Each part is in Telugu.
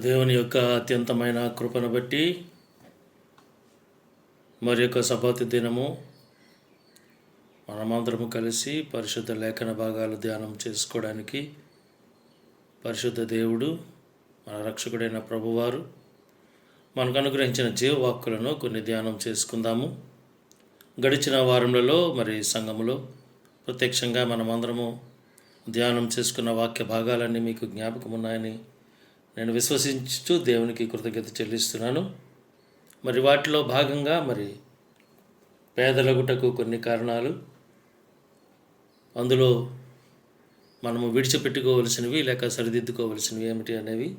దేవుని యొక్క అత్యంతమైన కృపను బట్టి మరి యొక్క సబాతు దినము మనమందరము కలిసి పరిశుద్ధ లేఖన భాగాలు ధ్యానం చేసుకోవడానికి పరిశుద్ధ దేవుడు మన రక్షకుడైన ప్రభువారు మనకు అనుగ్రహించిన జీవవాక్కులను కొన్ని ధ్యానం చేసుకుందాము. గడిచిన వారములలో మరి సంఘములో ప్రత్యక్షంగా మనమందరము ధ్యానం చేసుకున్న వాక్య భాగాలన్నీ మీకు జ్ఞాపకం ఉన్నాయని నేను విశ్వసించుతూ దేవునికి కృతజ్ఞత చెల్లిస్తున్నాను. మరి వాటిలో భాగంగా మరి పేదలగుటకు కొన్ని కారణాలు, అందులో మనము విడిచిపెట్టుకోవలసినవి లేక సరిదిద్దుకోవలసినవి ఏమిటి అనేవి,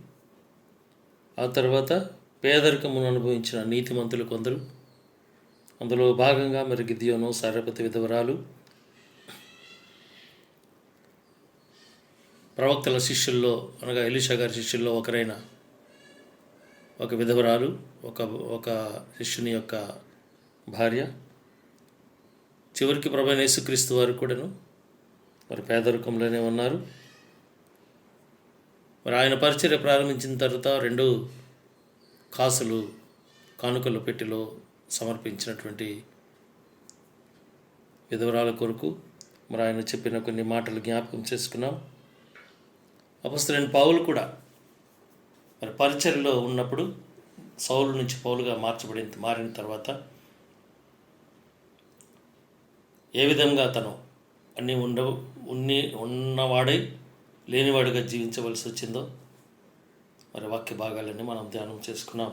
ఆ తర్వాత పేదరికమును అనుభవించిన నీతిమంతులు కొందరు, అందులో భాగంగా మరి గిద్యోను, సారెపతి విధవరాలు, ప్రవక్తల శిష్యుల్లో అనగా ఎలీషా గారి శిష్యుల్లో ఒకరైన ఒక విధవరాలు, ఒక శిష్యుని యొక్క భార్య, చివరికి ప్రభువైన యేసుక్రీస్తు వారు కూడాను మరి పేదరికంలోనే ఉన్నారు. మరి ఆయన పరిచర్య ప్రారంభించిన తర్వాత 2 కాసులు కానుకల పెట్టెలో సమర్పించినటువంటి విధవరాల కొరకు మరి ఆయన చెప్పిన కొన్ని మాటలు జ్ఞాపకం చేసుకున్నాం. అపొస్తలుడైన పౌలు కూడా మరి పరిచర్యలో ఉన్నప్పుడు సౌలు నుంచి పౌలుగా మారిన తర్వాత ఏ విధంగా తను అన్నీ ఉన్నవాడై లేనివాడిగా జీవించవలసి వచ్చిందో మరి వాక్య భాగాలన్నీ మనం ధ్యానం చేసుకున్నాం.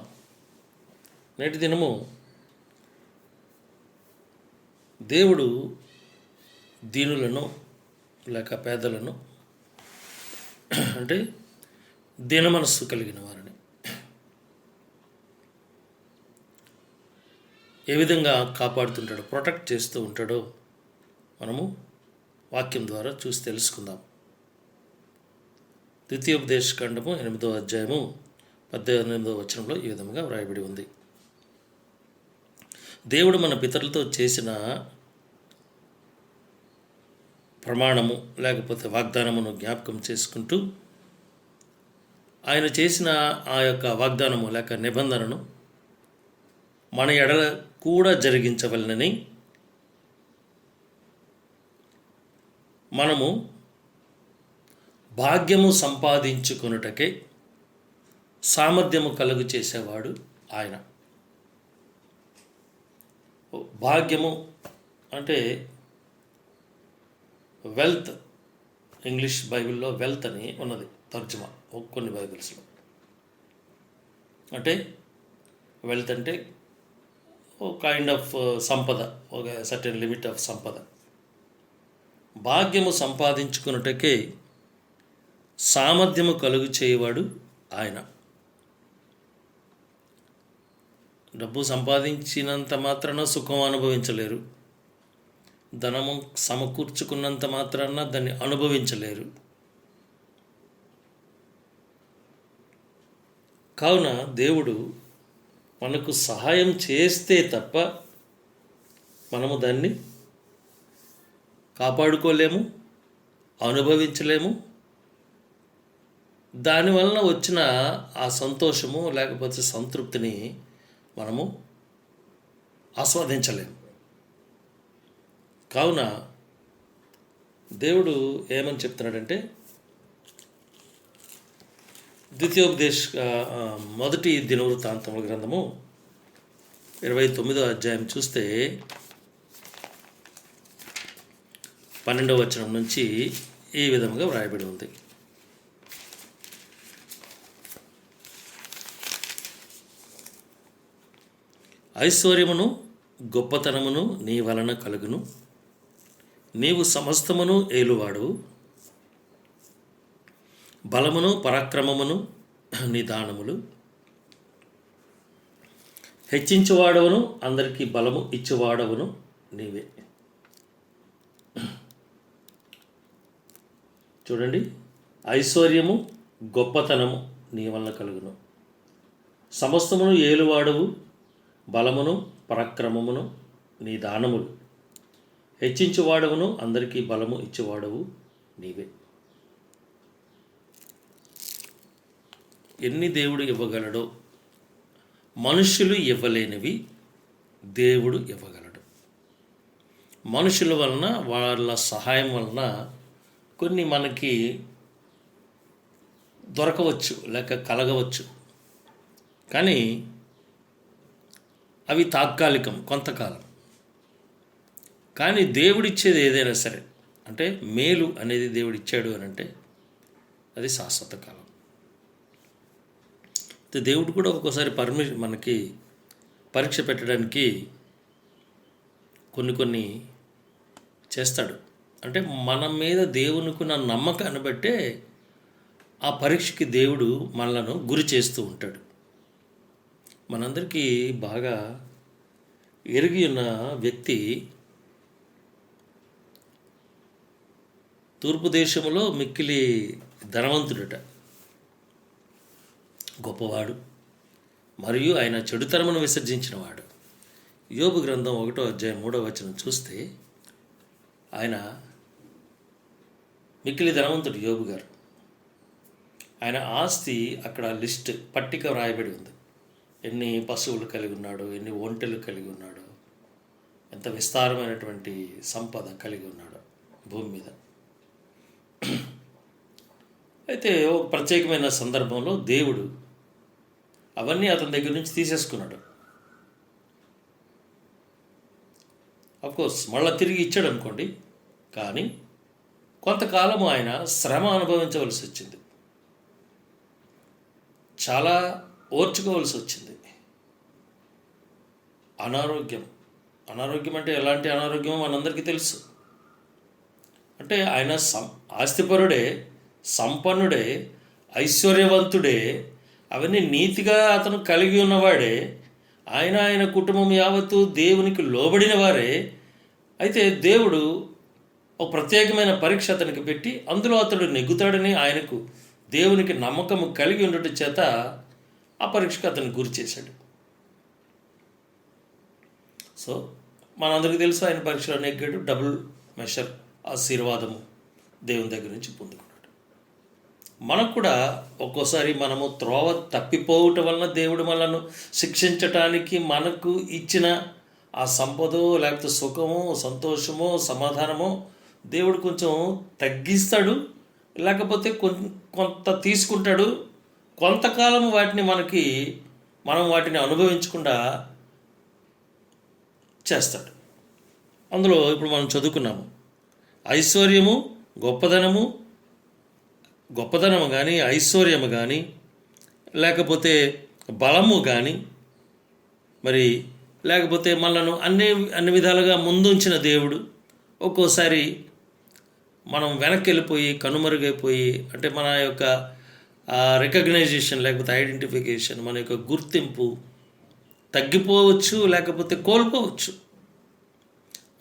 నేటి దినము దేవుడు దీనులను లేక పేదలను, అంటే దీన మనస్సు కలిగిన వారిని ఏ విధంగా కాపాడుతుంటాడో, ప్రొటెక్ట్ చేస్తూ ఉంటాడో మనము వాక్యం ద్వారా చూసి తెలుసుకుందాం. ద్వితీయోపదేశకాండము 8వ అధ్యాయము 18వ వచనంలో ఈ విధంగా వ్రాయబడి ఉంది. దేవుడు మన పితరులతో చేసిన ప్రమాణము లేకపోతే వాగ్దానమును జ్ఞాపకం చేసుకుంటూ ఆయన చేసిన ఆ యొక్క వాగ్దానము లేక నిబంధనను మన ఎడల కూడా జరిగించవలనని మనము భాగ్యము సంపాదించుకొనుటకే సామర్థ్యము కలుగు చేసేవాడు ఆయన. భాగ్యము అంటే వెల్త్, ఇంగ్లీష్ బైబిల్లో వెల్త్ అని ఉన్నది తర్జుమా కొన్ని బైబిల్స్లో. అంటే వెల్త్ అంటే ఓ కైండ్ ఆఫ్ సంపద, ఒక సర్టెన్ లిమిట్ ఆఫ్ సంపద. భాగ్యము సంపాదించుకున్నటకే సామర్థ్యము కలుగు చేయవాడు ఆయన. డబ్బు సంపాదించినంత మాత్రాన సుఖం అనుభవించలేరు, ధనము సమకూర్చుకున్నంత మాత్రాన దాన్ని అనుభవించలేరు. కావున దేవుడు మనకు సహాయం చేస్తే తప్ప మనము దాన్ని కాపాడుకోలేము, అనుభవించలేము. దానివలన వచ్చిన ఆ సంతోషము లేకపోతే సంతృప్తిని మనము ఆస్వాదించలేము. కావున దేవుడు ఏమని చెప్తున్నాడంటే, మొదటి దినవృత్తాంతముల గ్రంథము 29వ అధ్యాయం చూస్తే 12వ వచనం నుంచి ఈ విధంగా వ్రాయబడి ఉంది. ఐశ్వర్యమును గొప్పతనమును నీ వలన కలుగును, నీవు సమస్తమును ఏలువాడు, బలమును పరాక్రమమును నీ దానములు, హెచ్చించువాడవును అందరికీ బలము ఇచ్చువాడవును నీవే. చూడండి, ఐశ్వర్యము గొప్పతనము నీ వలన కలుగును, సమస్తమును ఏలువాడవు, బలమును పరాక్రమమును నీ దానములు, హెచ్చించువాడవును అందరికీ బలము ఇచ్చేవాడవు నీవే. ఎన్ని దేవుడు ఇవ్వగలడో మనుషులు ఇవ్వలేనివి దేవుడు ఇవ్వగలడు. మనుషుల వలన, వాళ్ళ సహాయం వలన కొన్ని మనకి దొరకవచ్చు, లేక కలగవచ్చు. కానీ అవి తాత్కాలికం, కొంతకాలం. కానీ దేవుడిచ్చేది ఏదైనా సరే, అంటే మేలు అనేది దేవుడిచ్చాడు అని అంటే అది శాశ్వత కాలం. దేవుడు కూడా ఒక్కోసారి మనకి పరీక్ష పెట్టడానికి కొన్ని చేస్తాడు. అంటే మన మీద దేవునికున్న నమ్మకాన్ని బట్టే ఆ పరీక్షకి దేవుడు మనలను గురి చేస్తూ ఉంటాడు. మనందరికీ బాగా ఎరిగి ఉన్న వ్యక్తి, తూర్పు దేశంలో మిక్కిలి ధనవంతుడట, గొప్పవాడు, మరియు ఆయన చెడుతనమును విసర్జించినవాడు. యోబు గ్రంథం 1వ అధ్యాయం 3వ వచనం చూస్తే ఆయన మిక్కిలి ధనవంతుడు యోబు గారు. ఆయన ఆస్తి అక్కడ లిస్ట్, పట్టిక వ్రాయబడి ఉంది. ఎన్ని పశువులు కలిగి ఉన్నాడు, ఎన్ని ఒంటెలు కలిగి ఉన్నాడు, ఎంత విస్తారమైనటువంటి సంపద కలిగి ఉన్నాడు భూమి మీద. అయితే ఒక ప్రత్యేకమైన సందర్భంలో దేవుడు అవన్నీ అతని దగ్గర నుంచి తీసేసుకున్నాడు. అఫ్కోర్స్ మళ్ళీ తిరిగి ఇచ్చాడు అనుకోండి, కానీ కొంతకాలము ఆయన శ్రమ అనుభవించవలసి వచ్చింది, చాలా ఓర్చుకోవలసి వచ్చింది. అనారోగ్యం అంటే ఎలాంటి అనారోగ్యమో మనందరికీ తెలుసు. అంటే ఆయన ఆస్తిపరుడే, సంపన్నుడే, ఐశ్వర్యవంతుడే, అవన్నీ నీతిగా అతను కలిగి ఉన్నవాడే, ఆయన కుటుంబం యావత్తు దేవునికి లోబడిన వారే. అయితే దేవుడు ఒక ప్రత్యేకమైన పరీక్ష అతనికి పెట్టి అందులో అతడు నెగ్గుతాడని, ఆయనకు దేవునికి నమ్మకము కలిగి ఉండటం చేత ఆ పరీక్షకు అతను గురి చేశాడు. సో మనందరికీ తెలుసు, ఆయన పరీక్షలో నెగ్గాడు, డబుల్ మెషర్ ఆశీర్వాదము దేవుని దగ్గర నుంచి పొందుకున్నాడు. మనకు కూడా ఒక్కోసారి మనము త్రోవ తప్పిపోవటం వలన దేవుడు మనను శిక్షించటానికి మనకు ఇచ్చిన ఆ సంపదో, లేకపోతే సుఖమో, సంతోషమో, సమాధానమో దేవుడు కొంచెం తగ్గిస్తాడు, లేకపోతే కొంత తీసుకుంటాడు. కొంతకాలం మనం వాటిని అనుభవించకుండా చేస్తాడు. అందులో ఇప్పుడు మనం చదువుకున్నాము, ఐశ్వర్యము, గొప్పదనము కానీ, ఐశ్వర్యము కానీ, లేకపోతే బలము కానీ, మరి లేకపోతే మనను అన్ని విధాలుగా ముందుంచిన దేవుడు ఒక్కోసారి మనం వెనక్కి వెళ్ళిపోయి, కనుమరుగైపోయి, అంటే మన యొక్క రికగ్నైజేషన్ లేకపోతే ఐడెంటిఫికేషన్, మన యొక్క గుర్తింపు తగ్గిపోవచ్చు, లేకపోతే కోల్పోవచ్చు.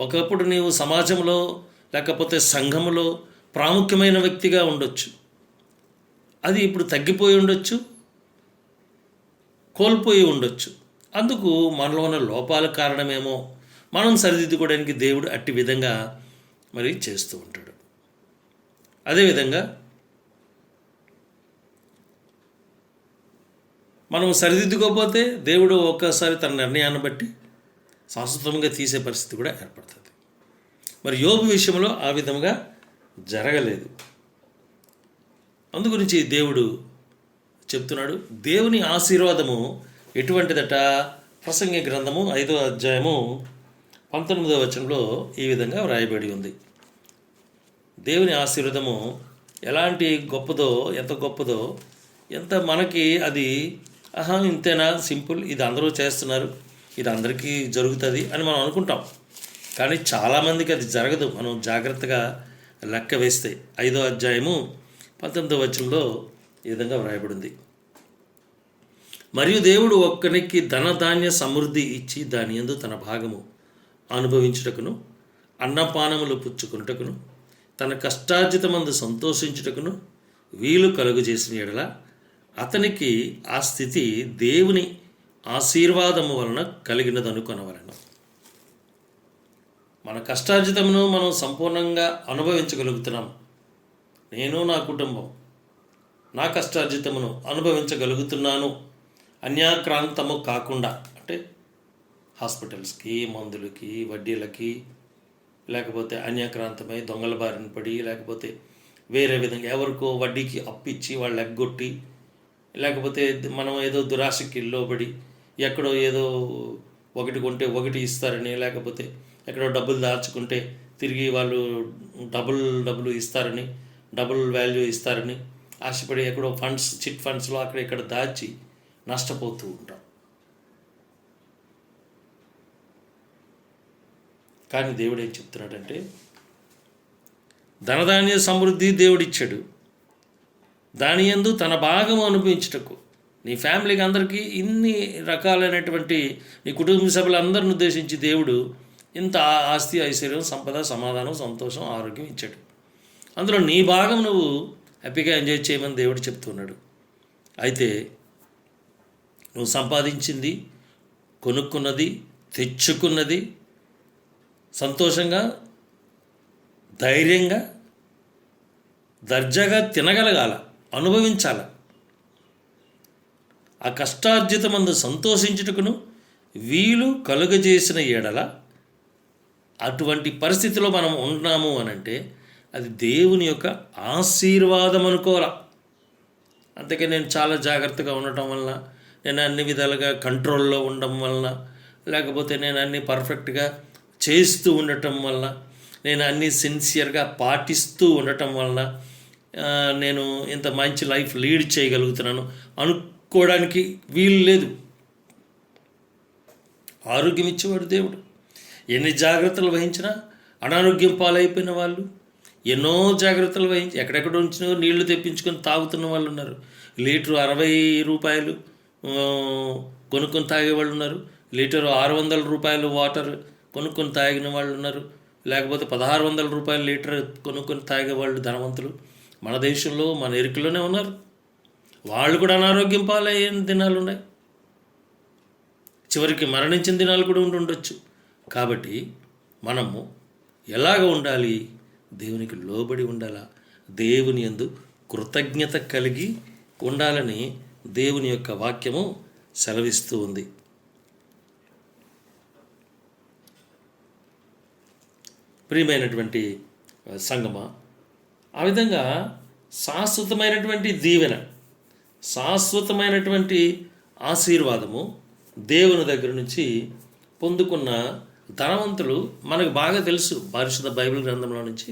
ఒకప్పుడు నీవు సమాజంలో లేకపోతే సంఘంలో ప్రాముఖ్యమైన వ్యక్తిగా ఉండొచ్చు, అది ఇప్పుడు తగ్గిపోయి ఉండొచ్చు, కోల్పోయి ఉండొచ్చు. అందుకు మనలో ఉన్న లోపాల కారణమేమో, మనం సరిదిద్దుకోవడానికి దేవుడు అట్టి విధంగా మరి చేస్తూ ఉంటాడు. అదేవిధంగా మనం సరిదిద్దుకోకపోతే దేవుడు ఒక్కసారి తన నిర్ణయాన్ని బట్టి శాశ్వతంగా తీసే పరిస్థితి కూడా ఏర్పడుతుంది. మరి యోబు విషయంలో ఆ విధంగా జరగలేదు. అందుగురించి దేవుడు చెప్తున్నాడు, దేవుని ఆశీర్వాదము ఎటువంటిదట. ప్రసంగి గ్రంథము 5వ అధ్యాయము 19వ వచనంలో ఈ విధంగా వ్రాయబడి ఉంది. దేవుని ఆశీర్వాదము ఎలాంటి గొప్పదో, ఎంత గొప్పదో, ఎంత మనకి అది ఇంతేనా, సింపుల్, ఇది అందరూ చేస్తున్నారు, ఇది అందరికీ జరుగుతుంది అని మనం అనుకుంటాం. కానీ చాలామందికి అది జరగదు. మనం జాగ్రత్తగా లెక్క వేస్తే 5వ అధ్యాయము 19వ వచనంలో ఈ విధంగా వ్రాయబడింది. మరియు దేవుడు ఒక్కనికి ధనధాన్య సమృద్ధి ఇచ్చి దాని యందు తన భాగము అనుభవించుటకును, అన్నపానములు పుచ్చుకున్నటకును, తన కష్టార్జితమందు సంతోషించుటకును వీలు కలుగు చేసిన ఎడల అతనికి ఆ స్థితి దేవుని ఆశీర్వాదము వలన కలిగినదనుకొనవలెను. మన కష్టార్జితమును మనం సంపూర్ణంగా అనుభవించగలుగుతున్నాం. నేను, నా కుటుంబం నా కష్టార్జితమును అనుభవించగలుగుతున్నాను, అన్యాక్రాంతము కాకుండా. అంటే హాస్పిటల్స్కి, మందులకి, వడ్డీలకి, లేకపోతే అన్యాక్రాంతమై దొంగల బారిన పడి, లేకపోతే వేరే విధంగా ఎవరికో వడ్డీకి అప్పిచ్చి వాళ్ళు ఎగ్గొట్టి, లేకపోతే మనం ఏదో దురాశకి లోబడి ఎక్కడో ఏదో ఒకటి కొంటే ఒకటి ఇస్తారని, లేకపోతే ఎక్కడో డబ్బులు దాచుకుంటే తిరిగి వాళ్ళు డబ్బులు ఇస్తారని, డబుల్ వాల్యూ ఇస్తారని ఆశపడి ఎక్కడో ఫండ్స్, చిట్ ఫండ్స్లో అక్కడ ఇక్కడ దాచి నష్టపోతూ ఉంటాం. కానీ దేవుడు ఏం చెప్తున్నాడంటే, ధనధాన్య సమృద్ధి దేవుడిచ్చాడు, దాని యందు తన భాగము అనుభవించుటకు. నీ ఫ్యామిలీకి అందరికీ ఇన్ని రకాలైనటువంటి నీ కుటుంబ సభ్యులందరిని ఉద్దేశించి దేవుడు ఇంత ఆస్తి, ఐశ్వర్యం, సంపద, సమాధానం, సంతోషం, ఆరోగ్యం ఇచ్చాడు. అందులో నీ భాగం నువ్వు హ్యాపీగా ఎంజాయ్ చేయమని దేవుడు చెప్తున్నాడు. అయితే నువ్వు సంపాదించింది, కొనుక్కున్నది, తెచ్చుకున్నది సంతోషంగా, ధైర్యంగా, దర్జాగా తినగలగాల, అనుభవించాల. ఆ కష్టార్జితమందు సంతోషించుటకును వీలు కలుగజేసిన ఎడల, అటువంటి పరిస్థితిలో మనం ఉన్నాము అనంటే అది దేవుని యొక్క ఆశీర్వాదం అనుకోవాల. అందుకే నేను చాలా జాగ్రత్తగా ఉండటం వలన, నేను అన్ని విధాలుగా కంట్రోల్లో ఉండటం వలన, లేకపోతే నేను అన్ని పర్ఫెక్ట్గా చేస్తూ ఉండటం వలన, నేను అన్నీ సిన్సియర్గా పాటిస్తూ ఉండటం వలన నేను ఇంత మంచి లైఫ్ లీడ్ చేయగలుగుతున్నాను అనుకోవడానికి వీలు లేదు. ఆరోగ్యం ఇచ్చేవాడు దేవుడు. ఎన్ని జాగ్రత్తలు వహించినా అనారోగ్యం పాలైపోయిన వాళ్ళు, ఎన్నో జాగ్రత్తలు వహించి ఎక్కడెక్కడ ఉంచినో నీళ్లు తెప్పించుకొని తాగుతున్న వాళ్ళు ఉన్నారు. లీటరు 60 రూపాయలు కొనుక్కొని తాగేవాళ్ళు ఉన్నారు. లీటరు 600 రూపాయలు వాటర్ కొనుక్కొని తాగిన వాళ్ళు ఉన్నారు. లేకపోతే 1600 రూపాయలు లీటర్ కొనుక్కొని తాగేవాళ్ళు ధనవంతులు మన దేశంలో, మన ఎరుకలోనే ఉన్నారు. వాళ్ళు కూడా అనారోగ్యం పాలయ్యే దినాలు ఉన్నాయి, చివరికి మరణించిన దినాలు కూడా ఉండొచ్చు. కాబట్టి మనము ఎలాగ ఉండాలి? దేవునికి లోబడి ఉండాలా, దేవుని యందు కృతజ్ఞత కలిగి ఉండాలని దేవుని యొక్క వాక్యము సెలవిస్తూ ఉంది. ప్రియమైనటువంటి సంగమా, ఆ విధంగా శాశ్వతమైనటువంటి దీవెన, శాశ్వతమైనటువంటి ఆశీర్వాదము దేవుని దగ్గర నుంచి పొందుకున్న ధనవంతులు మనకు బాగా తెలుసు. పరిశుద్ధ బైబిల్ గ్రంథంలో నుంచి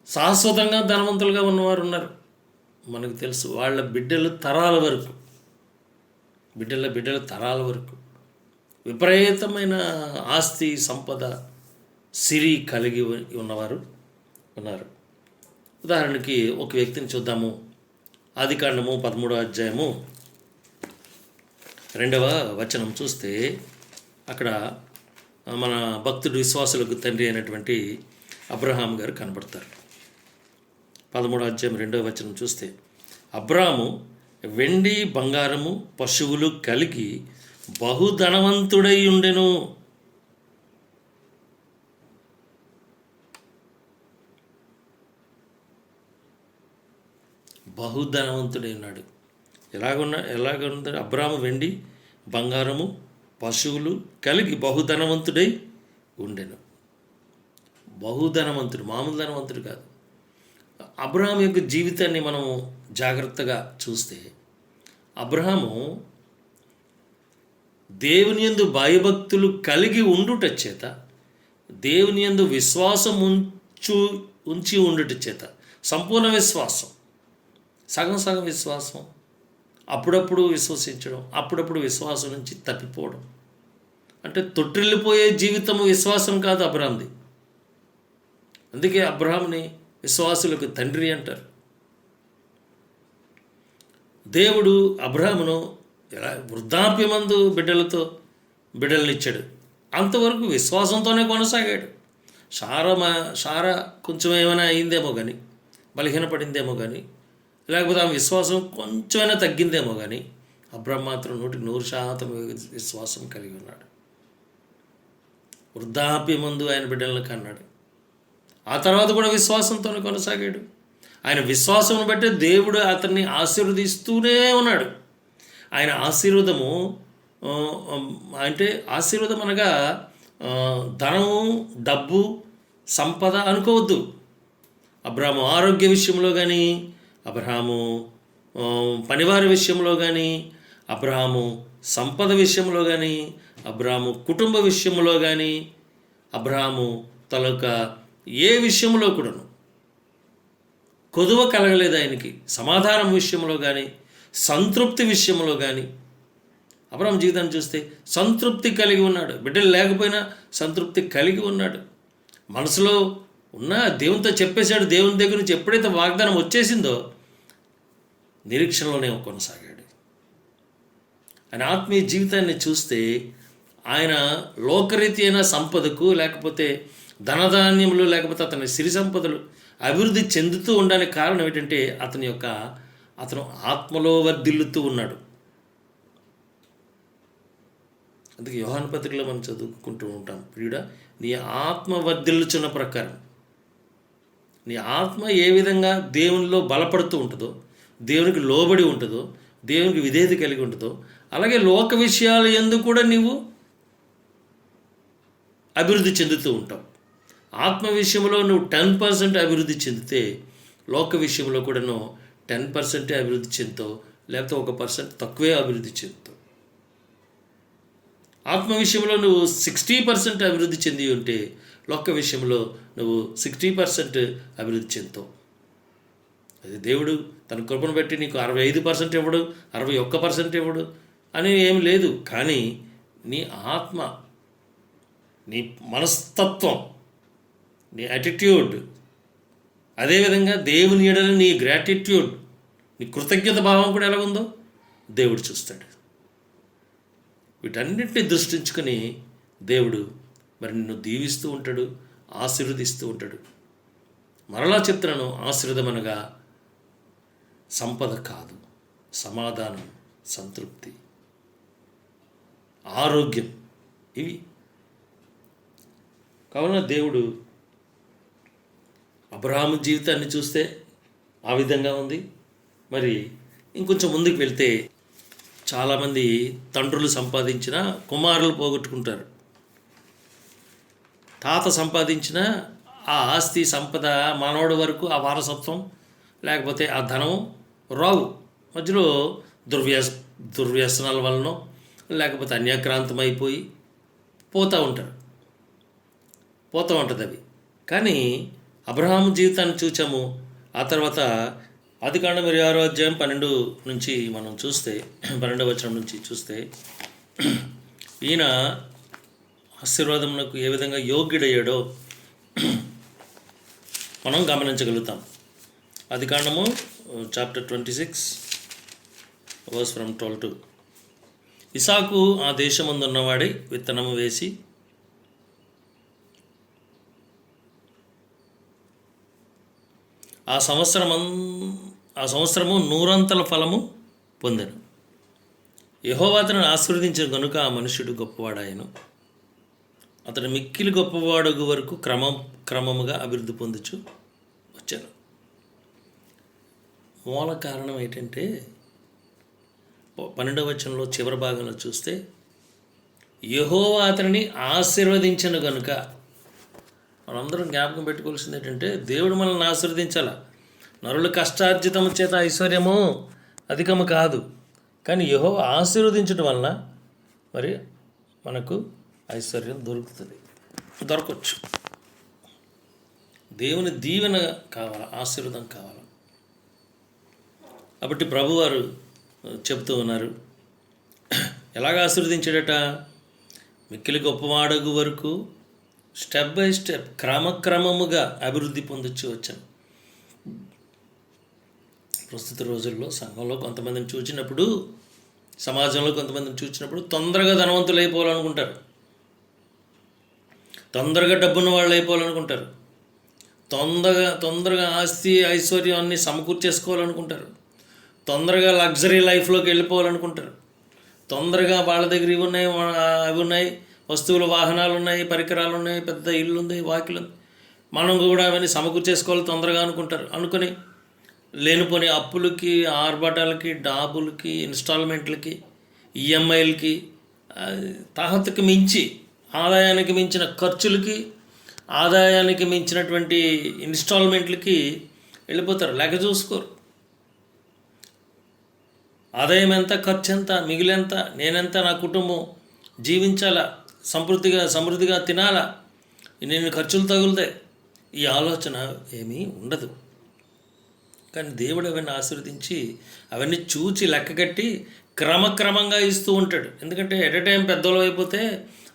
శాశ్వతంగా ధనవంతులుగా ఉన్నవారు ఉన్నారు, మనకు తెలుసు. వాళ్ళ బిడ్డల తరాల వరకు, బిడ్డల తరాల వరకు విపరీతమైన ఆస్తి, సంపద, సిరి కలిగి ఉన్నవారు ఉన్నారు. ఉదాహరణకి ఒక వ్యక్తిని చూద్దాము. ఆదికాండము 13వ అధ్యాయము 2వ వచనం చూస్తే అక్కడ మన భక్తుడు, విశ్వాసులకు తండ్రి అయినటువంటి అబ్రహాం గారు కనబడతారు. 13వ అధ్యాయం 2వ వచనం చూస్తే, అబ్రాము వెండి బంగారము పశువులు కలిగి బహుధనవంతుడై ఉండెను. బహుధనవంతుడై ఉన్నాడు. ఎలాగుంది? అబ్రాము వెండి బంగారము పశువులు కలిగి బహుధనవంతుడై ఉండెను. బహుధనవంతుడు, మామూలు ధనవంతుడు కాదు. అబ్రహాము యొక్క జీవితాన్ని మనం జాగ్రత్తగా చూస్తే, అబ్రహాము దేవుని యందు భయభక్తులు కలిగి ఉండుట చేత, దేవుని యందు విశ్వాసం ఉంచి ఉండుట చేత, సంపూర్ణ విశ్వాసం, సగం విశ్వాసం, అప్పుడప్పుడు విశ్వసించడం, అప్పుడప్పుడు విశ్వాసం నుంచి తప్పిపోవడం, అంటే తొట్టిల్లిపోయే జీవితము విశ్వాసం కాదు అబ్రహాంది. అందుకే అబ్రహాంని విశ్వాసులకు తండ్రి అంటారు. దేవుడు అబ్రహామును ఎలా వృద్ధాప్యమందు బిడ్డలనిచ్చాడు. అంతవరకు విశ్వాసంతోనే కొనసాగాడు. సారా కొంచెం ఏమైనా అయిందేమో కానీ, బలహీనపడిందేమో కానీ, లేకపోతే ఆమె విశ్వాసం కొంచెమైనా తగ్గిందేమో కానీ, అబ్రహాం మాత్రం 100% విశ్వాసం కలిగి ఉన్నాడు. వృద్ధాప్యమందు ఆయన బిడ్డలను కన్నాడు. ఆ తర్వాత కూడా విశ్వాసంతోనే కొనసాగాడు. ఆయన విశ్వాసమును బట్టి దేవుడు అతన్ని ఆశీర్వదిస్తూనే ఉన్నాడు. ఆయన ఆశీర్వాదము అంటే ఆశీర్వాదం అనగా ధనము, డబ్బు, సంపద అనుకోవద్దు. అబ్రాహాము ఆరోగ్య విషయంలో కానీ, అబ్రాహాము పనివారి విషయంలో కానీ, అబ్రాహాము సంపద విషయంలో కానీ, అబ్రాహాము కుటుంబ విషయంలో కానీ, అబ్రాహాము తలక ఏ విషయంలో కూడాను కొదువ కలగలేదు ఆయనకి. సమాధానం విషయంలో కానీ, సంతృప్తి విషయంలో కానీ అబ్రాహాము జీవితాన్ని చూస్తే సంతృప్తి కలిగి ఉన్నాడు. బిడ్డలు లేకపోయినా సంతృప్తి కలిగి ఉన్నాడు. మనసులో ఉన్న దేవునితో చెప్పేశాడు. దేవుని దగ్గర నుంచి ఎప్పుడైతే వాగ్దానం వచ్చేసిందో నిరీక్షణలోనే కొనసాగాడు. ఆయన ఆత్మీయ జీవితాన్ని చూస్తే ఆయన లోకరీతి అయిన సంపదకు, లేకపోతే ధనధాన్యములు, లేకపోతే అతని సిరి సంపదలు అభివృద్ధి చెందుతూ ఉండడానికి కారణం ఏంటంటే అతను ఆత్మలో వర్ధిల్లుతూ ఉన్నాడు. అందుకే యోహాను పత్రికలో మనం చదువుకుంటూ ఉంటాం, ప్రియుడా నీ ఆత్మ వర్ధిల్లుచున్న ప్రకారం, నీ ఆత్మ ఏ విధంగా దేవునిలో బలపడుతూ ఉంటుందో, దేవునికి లోబడి ఉంటుందో, దేవునికి విధేయత కలిగి ఉంటుందో, అలాగే లోక విషయాలు యందు కూడా నీవు అభివృద్ధి చెందుతూ ఉంటావు. ఆత్మ విషయంలో నువ్వు 10% అభివృద్ధి చెందితే లోక విషయంలో కూడా నువ్వు 10% అభివృద్ధి చెందుతావు, లేకపోతే 1% తక్కువే అభివృద్ధి చెందుతావు. ఆత్మ విషయంలో నువ్వు 60% అభివృద్ధి చెంది ఉంటే లోక విషయంలో నువ్వు 60% అభివృద్ధి చెందుతావు. అది దేవుడు తన కృపను బట్టి నీకు 65% ఇవ్వడు, 61% ఇవ్వడు అని ఏం లేదు. కానీ నీ ఆత్మ, నీ మనస్తత్వం, నీ యాటిట్యూడ్, అదేవిధంగా దేవుని ఎడల నీ గ్రాటిట్యూడ్, నీ కృతజ్ఞత భావం కూడా ఎలా ఉందో దేవుడు చూస్తాడు. వీటన్నిటిని దృష్టించుకొని దేవుడు మరి నిన్ను దీవిస్తూ ఉంటాడు, ఆశీర్వదిస్తూ ఉంటాడు. మరలా చెప్తున్నాను, ఆశీర్వదం అనగా సంపద కాదు, సమాధానం, సంతృప్తి, ఆరోగ్యం, ఇవి కావున దేవుడు అబ్రహాము జీవితాన్ని చూస్తే ఆ విధంగా ఉంది. మరి ఇంకొంచెం ముందుకు వెళ్తే చాలామంది తండ్రులు సంపాదించిన కుమారులు పోగొట్టుకుంటారు. తాత సంపాదించిన ఆ ఆస్తి సంపద మనవడి వరకు ఆ వారసత్వం లేకపోతే ఆ ధనం రావు. మధ్యలో దుర్వ్యసనాల వలన లేకపోతే అన్యాక్రాంతం అయిపోయి పోతూ ఉంటుంది అవి. కానీ అబ్రహాము జీవితాన్ని చూచాము. ఆ తర్వాత ఆదికాండం 26వ అధ్యాయం 12 నుంచి మనం చూస్తే, 12వ వచనం నుంచి చూస్తే ఈయన ఆశీర్వాదమునకు ఏ విధంగా యోగ్యుడయ్యాడో మనం గమనించగలుగుతాం. ఆదికాండము చాప్టర్ 26 వర్స్ ఫ్రమ్ 12. ఇసాకు ఆ దేశమందున్నవాడి విత్తనము వేసి ఆ సంవత్సరము 100 ఫలము పొందెను. యెహోవా అతనిని ఆశీర్వదించిన గనుక ఆ మనుష్యుడు గొప్పవాడాయను. అతడు మిక్కిలి గొప్పవాడగు వరకు క్రమముగా అభివృద్ధి పొందుచు వచ్చాను. మూల కారణం ఏంటంటే 12వ వచనంలో చివరి భాగంలో చూస్తే యెహోవా అతనిని ఆశీర్వదించను గనుక. మనందరం జ్ఞాపకం పెట్టుకోవాల్సింది ఏంటంటే దేవుడు మనల్ని ఆశీర్వదించాల. నరుల కష్టార్జితము చేత ఐశ్వర్యము అధికము కాదు, కానీ యెహోవా ఆశీర్వదించడం వలన మరి మనకు ఐశ్వర్యం దొరకవచ్చు. దేవుని దీవెన కావాలా, ఆశీర్వాదం కావాలా. కాబట్టి ప్రభువారు చెప్తూ ఉన్నారు, ఎలాగ ఆశీర్వదించాడట? మిక్కిలి గొప్పవాడగు వరకు స్టెప్ బై స్టెప్ క్రమక్రమముగా అభివృద్ధి పొందొచ్చు వచ్చాను. ప్రస్తుత రోజుల్లో సంఘంలో కొంతమందిని చూచినప్పుడు, సమాజంలో కొంతమందిని చూసినప్పుడు తొందరగా ధనవంతులు అయిపోవాలనుకుంటారు, తొందరగా డబ్బున్న వాళ్ళు అయిపోవాలనుకుంటారు, తొందరగా ఆస్తి ఐశ్వర్యం అన్నీ సమకూర్చేసుకోవాలనుకుంటారు, తొందరగా లగ్జరీ లైఫ్లోకి వెళ్ళిపోవాలనుకుంటారు, తొందరగా వాళ్ళ దగ్గర ఇవి ఉన్నాయి, అవి ఉన్నాయి, వస్తువులు, వాహనాలు ఉన్నాయి, పరికరాలు ఉన్నాయి, పెద్ద ఇల్లు ఉంది, వాకిలు ఉంది, మనం కూడా అవన్నీ సమకూర్చేసుకోవాలి తొందరగా అనుకుంటారు. అనుకుని లేనిపోని అప్పులకి, ఆర్భాటాలకి, డాబులకి, ఇన్స్టాల్మెంట్లకి, ఈఎంఐలకి, తాహతకి మించి ఆదాయానికి మించిన ఖర్చులకి, ఆదాయానికి మించినటువంటి ఇన్స్టాల్మెంట్లకి వెళ్ళిపోతారు. లెక్క చూసుకోరు. ఆదాయం ఎంత, ఖర్చు ఎంత, మిగిలెంత, నేనెంత, నా కుటుంబం జీవించాలా, సమృద్ధిగా తినాలా, నేను ఖర్చులు తగులుతాయి, ఈ ఆలోచన ఏమీ ఉండదు. కానీ దేవుడు అవన్నీ ఆశీర్వదించి అవన్నీ చూచి లెక్కగట్టి క్రమక్రమంగా ఇస్తూ ఉంటాడు. ఎందుకంటే ఎట్ ఎ టైం పెద్దోళ్ళు అయిపోతే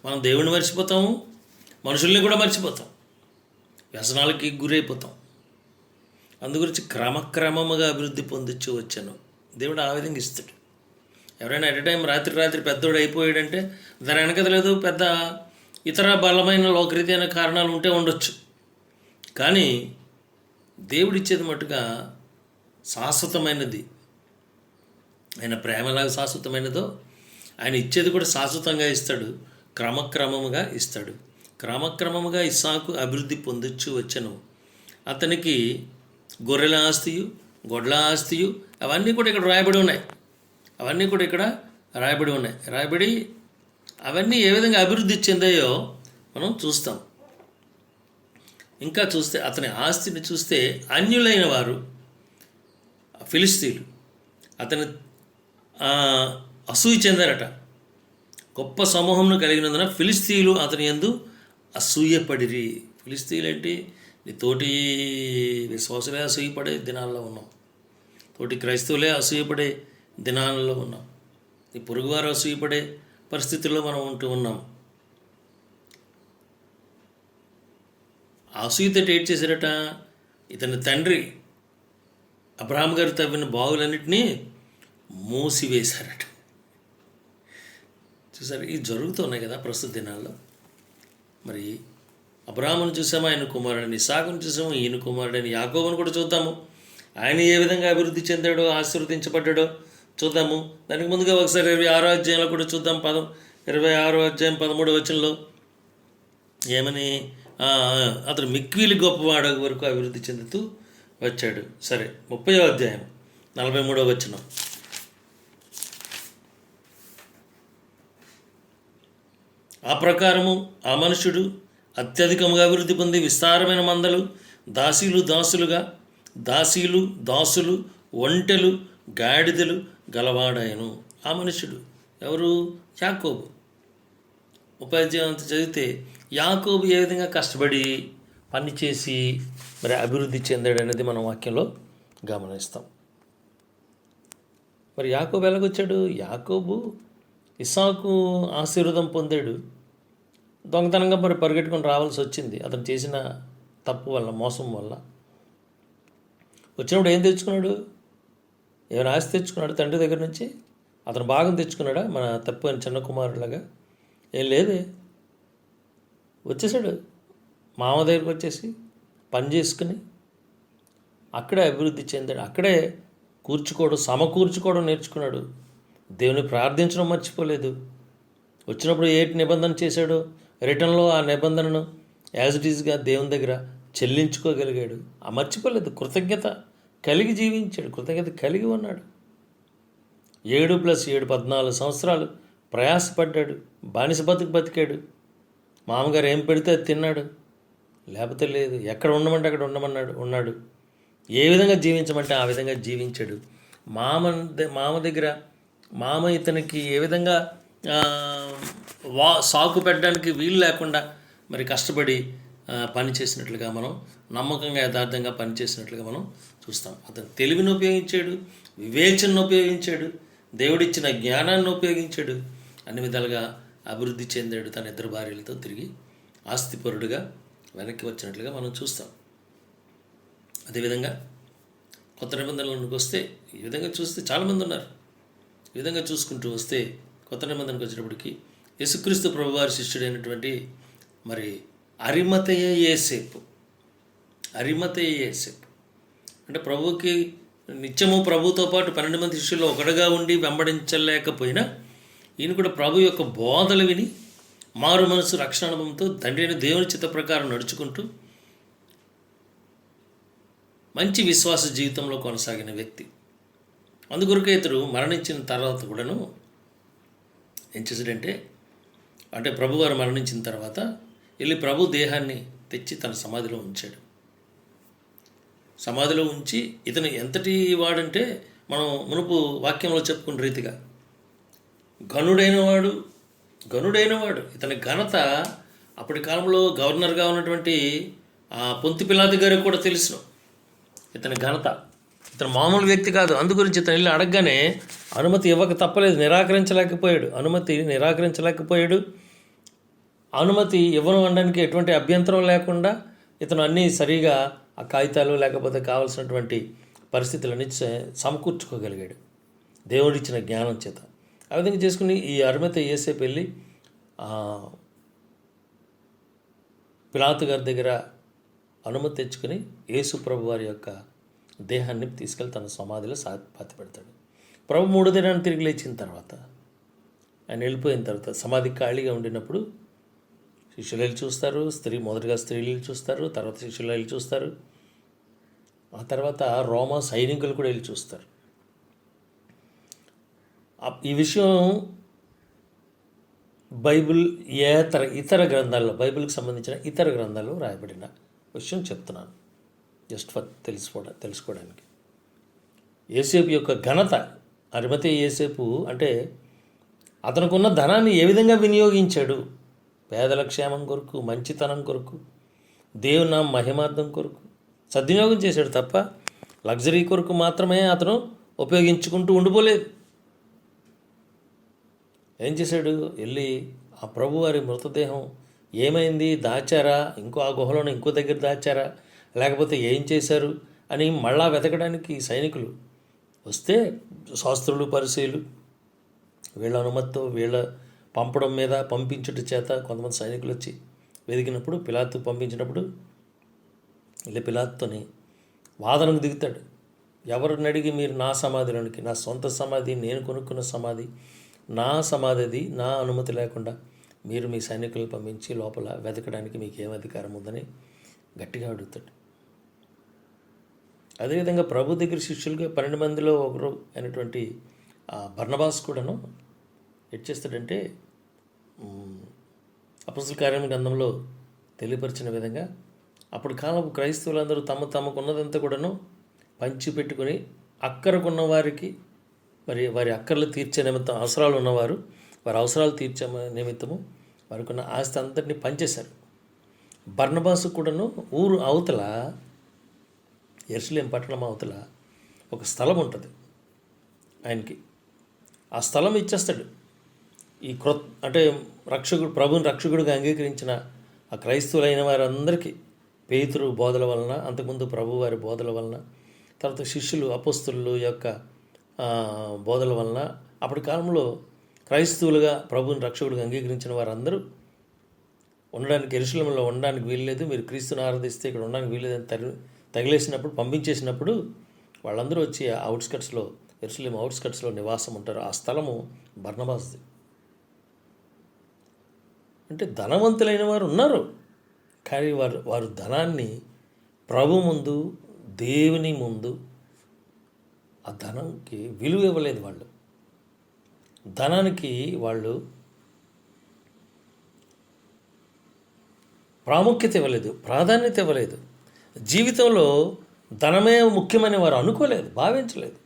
మనం దేవుడిని మర్చిపోతాము, మనుషుల్ని కూడా మర్చిపోతాం, వ్యసనాలకి గురైపోతాం. అందుగురించి క్రమక్రమముగా అభివృద్ధి పొందించు వచ్చాను. దేవుడు ఆ విధంగా ఇస్తాడు. ఎవరైనా ఎట్ ఎ టైం రాత్రి పెద్దోడు అయిపోయాడంటే దాని వెనకలేదు పెద్ద ఇతర బలమైన లోకరీతైన కారణాలు ఉంటే ఉండొచ్చు. కానీ దేవుడిచ్చేది మట్టుగా శాశ్వతమైనది. ఆయన ప్రేమలాగా శాశ్వతమైనదో ఆయన ఇచ్చేది కూడా శాశ్వతంగా ఇస్తాడు, క్రమక్రమముగా ఇస్తాడు. క్రమక్రమముగా ఇస్సాకు అభివృద్ధి పొందొచ్చు వచ్చను. అతనికి గొర్రెల ఆస్తియు, గొడ్ల ఆస్తియు అవన్నీ కూడా ఇక్కడ రాయబడి ఉన్నాయి. రాయబడి అవన్నీ ఏ విధంగా అభివృద్ధి చెందాయో మనం చూస్తాం. ఇంకా చూస్తే అతని ఆస్తిని చూస్తే అన్యులైన వారు ఫిలిస్తీన్లు అతని అసూయ చెందారట. గొప్ప సమూహంను కలిగినందున ఫిలిస్తీన్లు అతని యందు అసూయపడిరి. ఫిలిస్తీన్లు ఏంటి? నీ తోటి విశ్వాసులే అసూయపడే దినాల్లో ఉన్నాం, తోటి క్రైస్తవులే అసూయపడే దినాలలో ఉన్నాం, ఈ పొరుగువారు అసూయపడే పరిస్థితుల్లో మనం ఉంటూ ఉన్నాం. అసూయతో ఏడ్ చేశారట. ఇతని తండ్రి అబ్రహాం గారు తవ్విన బావులన్నింటినీ మూసివేశారట. చూసారు, ఇవి జరుగుతున్నాయి కదా ప్రస్తుత దినాల్లో. మరి అబ్రహామును చూసాము, ఆయన కుమారుడని, ఇస్సాకును చూసాము, ఈయన కుమారుడని, యాకోబును కూడా చూద్దాము. ఆయన ఏ విధంగా అభివృద్ధి చెందాడో, ఆశీర్వదించబడ్డాడో చూద్దాము. దానికి ముందుగా ఒకసారి 26వ అధ్యాయంలో కూడా చూద్దాం. 26వ అధ్యాయం 13వ వచనంలో ఏమని, అతను మిక్కిలి గొప్పవాడ వరకు అభివృద్ధి చెందుతూ వచ్చాడు. సరే, 30వ అధ్యాయం 43వ వచనం. ఆ ప్రకారము ఆ మనుషుడు అత్యధికముగా అభివృద్ధి పొంది విస్తారమైన మందలు, దాసులు, ఒంటెలు, గాడిదలు గలవాడాయను. ఆ మనుషుడు ఎవరు? యాకోబు. 30వ అధ్యాయం చదివితే యాకోబు ఏ విధంగా కష్టపడి పనిచేసి మరి అభివృద్ధి చెందాడు అనేది మనం వాక్యంలో గమనిస్తాం. మరి యాకోబు ఎలాగొచ్చాడు? యాకోబు ఇస్సాకు ఆశీర్వాదం పొందాడు. దొంగతనంగా మరి పరిగెట్టుకొని రావాల్సి వచ్చింది అతను చేసిన తప్పు వల్ల, మోసం వల్ల. వచ్చినప్పుడు ఏం తెచ్చుకున్నాడు? ఏమైనా ఆస్తి తెచ్చుకున్నాడు తండ్రి దగ్గర నుంచి? అతను భాగం తెచ్చుకున్నాడా మన తప్పు అని చిన్న కుమారులాగా? ఏం లేదే. వచ్చేసాడు మామ దగ్గరికి వచ్చేసి పని చేసుకుని అక్కడే అభివృద్ధి చెందాడు. అక్కడే సమకూర్చుకోవడం నేర్చుకున్నాడు. దేవుని ప్రార్థించడం మర్చిపోలేదు. వచ్చినప్పుడు ఏటి నిబంధన చేశాడో రిటర్న్లో ఆ నిబంధనను యాజ్ ఇట్ ఈజ్గా దేవుని దగ్గర చెల్లించుకోగలిగాడు. మర్చిపోలేదు. కృతజ్ఞత కలిగి జీవించాడు, కృతజ్ఞత కలిగి ఉన్నాడు. 7+7 14 సంవత్సరాలు ప్రయాసపడ్డాడు, బానిస బతికాడు. మామగారు ఏం పెడితే అది తిన్నాడు, లేకపోతే లేదు. ఎక్కడ ఉండమంటే అక్కడ ఉన్నాడు. ఏ విధంగా జీవించమంటే ఆ విధంగా జీవించాడు. మామ దగ్గర ఇతనికి ఏ విధంగా సాకు పెట్టడానికి వీలు లేకుండా మరి కష్టపడి పని చేసినట్లుగా మనం, నమ్మకంగా యథార్థంగా పనిచేసినట్లుగా మనం చూస్తాం. అతను తెలివిని ఉపయోగించాడు, వివేచనను ఉపయోగించాడు, దేవుడిచ్చిన జ్ఞానాన్ని ఉపయోగించాడు. అన్ని విధాలుగా అభివృద్ధి చెందాడు. తన 2 భార్యలతో తిరిగి ఆస్తిపరుడుగా వెనక్కి వచ్చినట్లుగా మనం చూస్తాం. అదేవిధంగా కొత్త నిబంధనలకు వస్తే ఈ విధంగా చూస్తే చాలామంది ఉన్నారు. ఈ విధంగా చూసుకుంటూ వస్తే కొత్త నిబంధనకు వచ్చినప్పటికీ యేసుక్రీస్తు ప్రభువారి శిష్యుడైనటువంటి మరి అరిమతయ యోసేపు అంటే ప్రభువుకి నిత్యము ప్రభుతో పాటు 12 మంది శిష్యుల్లో ఒకడుగా ఉండి వెంబడించలేకపోయినా ఈయన కూడా ప్రభు యొక్క బోధలు విని మారు మనసు రక్షణ అనుభవంతో తండ్రి అయిన దేవుని చిత్త ప్రకారం నడుచుకుంటూ మంచి విశ్వాస జీవితంలో కొనసాగిన వ్యక్తి. అందుకొరకే ఇతడు మరణించిన తర్వాత కూడాను ఏం చేశాడంటే, అంటే ప్రభువారు మరణించిన తర్వాత వెళ్ళి ప్రభు దేహాన్ని తెచ్చి తన సమాధిలో ఉంచాడు. సమాధిలో ఉంచి ఇతను ఎంతటి వాడంటే మనం మునుపు వాక్యంలో చెప్పుకున్న రీతిగా గనుడైన వాడు. ఇతని ఘనత అప్పటి కాలంలో గవర్నర్గా ఉన్నటువంటి పొంతి పిలాతు గారికి కూడా తెలుసును ఇతని ఘనత. ఇతను మామూలు వ్యక్తి కాదు. అందుగురించి ఇతను వెళ్ళి అడగగానే అనుమతి ఇవ్వక తప్పలేదు, నిరాకరించలేకపోయాడు. అనుమతి ఇవ్వను అనడానికి ఎటువంటి అభ్యంతరం లేకుండా ఇతను అన్నీ సరిగా ఆ కాగితాలు లేకపోతే కావాల్సినటువంటి పరిస్థితులన్నీ సమకూర్చుకోగలిగాడు దేవుడిచ్చిన జ్ఞానం చేత. ఆ విధంగా చేసుకుని ఈ అరిమతయి యోసేపు వెళ్ళి పిలాతు గారి దగ్గర అనుమతి తెచ్చుకొని యేసు ప్రభు వారి యొక్క దేహాన్ని తీసుకెళ్ళి తన సమాధిలో పాతి పెడతాడు. ప్రభు 3వ దినాన్ని తిరిగి లేచిన తర్వాత ఆయన వెళ్ళిపోయిన తర్వాత సమాధి ఖాళీగా ఉండినప్పుడు శిష్యులు వెళ్ళి చూస్తారు, మొదటగా స్త్రీలు చూస్తారు, తర్వాత శిష్యులు వెళ్ళి చూస్తారు, ఆ తర్వాత రోమా సైనికులు కూడా వెళ్ళి చూస్తారు. ఈ విషయం ఇతర గ్రంథాల్లో, బైబిల్కి సంబంధించిన ఇతర గ్రంథాల్లో రాయబడిన విషయం చెప్తున్నాను, జస్ట్ ఫర్ తెలుసుకోవడానికి. యోసేపు యొక్క ఘనత, అరిమతయి యోసేపు అంటే అతనుకున్న ధనాన్ని ఏ విధంగా వినియోగించాడు, పేదల క్షేమం కొరకు, మంచితనం కొరకు, దేవుని నామ మహిమార్థం కొరకు సద్వినియోగం చేశాడు తప్ప లగ్జరీ కొరకు మాత్రమే అతను ఉపయోగించుకుంటూ ఉండిపోలేదు. ఏం చేశాడు, వెళ్ళి ఆ ప్రభువారి మృతదేహం ఏమైంది, దాచారా, ఆ గుహలోనే ఇంకో దగ్గర దాచారా, లేకపోతే ఏం చేశారు అని మళ్ళా వెతకడానికి సైనికులు వస్తే శాస్త్రులు పరిశీలు వీళ్ళ అనుమతితో వీళ్ళ పంపించుట చేత కొంతమంది సైనికులు వచ్చి వెతికినప్పుడు పిలాతు పంపించినప్పుడు వెళ్ళి పిలాతుతోని వాదనకు దిగుతాడు. ఎవరిని అడిగి మీరు నా సమాధిలోనికి, నా సొంత సమాధి, నేను కొనుక్కున్న సమాధి, నా సమాధి అది, నా అనుమతి లేకుండా మీరు మీ సైనికులు పంపించి లోపల వెతకడానికి మీకు ఏం అధికారం ఉందని గట్టిగా అడుగుతాడు. అదేవిధంగా ప్రభు దగ్గర శిష్యులుగా 12 మందిలో ఒకరు అయినటువంటి బర్నబాస్ కూడాను ఎట్ చేస్తాడంటే అపొస్తలుల కార్యం గ్రంథంలో తెలియపరిచిన విధంగా అప్పుడు కాలపు క్రైస్తవులందరూ తమకున్నదంతా కూడాను పంచిపెట్టుకొని అక్కరకున్న వారికి వారి అక్కర్లు తీర్చే నిమిత్తం, అవసరాలు ఉన్నవారు వారి అవసరాలు తీర్చే నిమిత్తము వారికి ఉన్న ఆస్తి అంతటిని పంచేశారు. బర్నబాసు కూడాను ఊరు అవతల, యెరూషలేం పట్టణం అవతల ఒక స్థలం ఉంటుంది ఆయనకి. ఆ స్థలం ఇచ్చేస్తాడు. ఈ అంటే ప్రభుని రక్షకుడిగా అంగీకరించిన ఆ క్రైస్తవులైన వారందరికీ పేతురు బోధల వలన, అంతకుముందు ప్రభు వారి బోధల వలన, తర్వాత శిష్యులు అపొస్తలుల యొక్క బోధల వలన, అప్పటి కాలంలో క్రైస్తవులుగా ప్రభుని రక్షకుడిగా అంగీకరించిన వారందరూ ఉండడానికి, యెరూషలేములో ఉండడానికి వీల్లేదు, మీరు క్రీస్తుని ఆరాధిస్తే ఇక్కడ ఉండడానికి వీల్లేదని తగిలేసినప్పుడు, పంపించేసినప్పుడు వాళ్ళందరూ వచ్చి అవుట్స్కట్స్లో, యెరూషలేం అవుట్స్కట్స్లో నివాసం ఉంటారు. ఆ స్థలము బర్నబాస్ది. అంటే ధనవంతులైన వారు ఉన్నారు, కానీ వారు ధనాన్ని ప్రభు ముందు, దేవుని ముందు ఆ ధనంకి విలువ ఇవ్వలేదు. వాళ్ళు ధనానికి వాళ్ళు ప్రాముఖ్యత ఇవ్వలేదు, ప్రాధాన్యత ఇవ్వలేదు. జీవితంలో ధనమే ముఖ్యమని వారు అనుకోలేదు, భావించలేదు.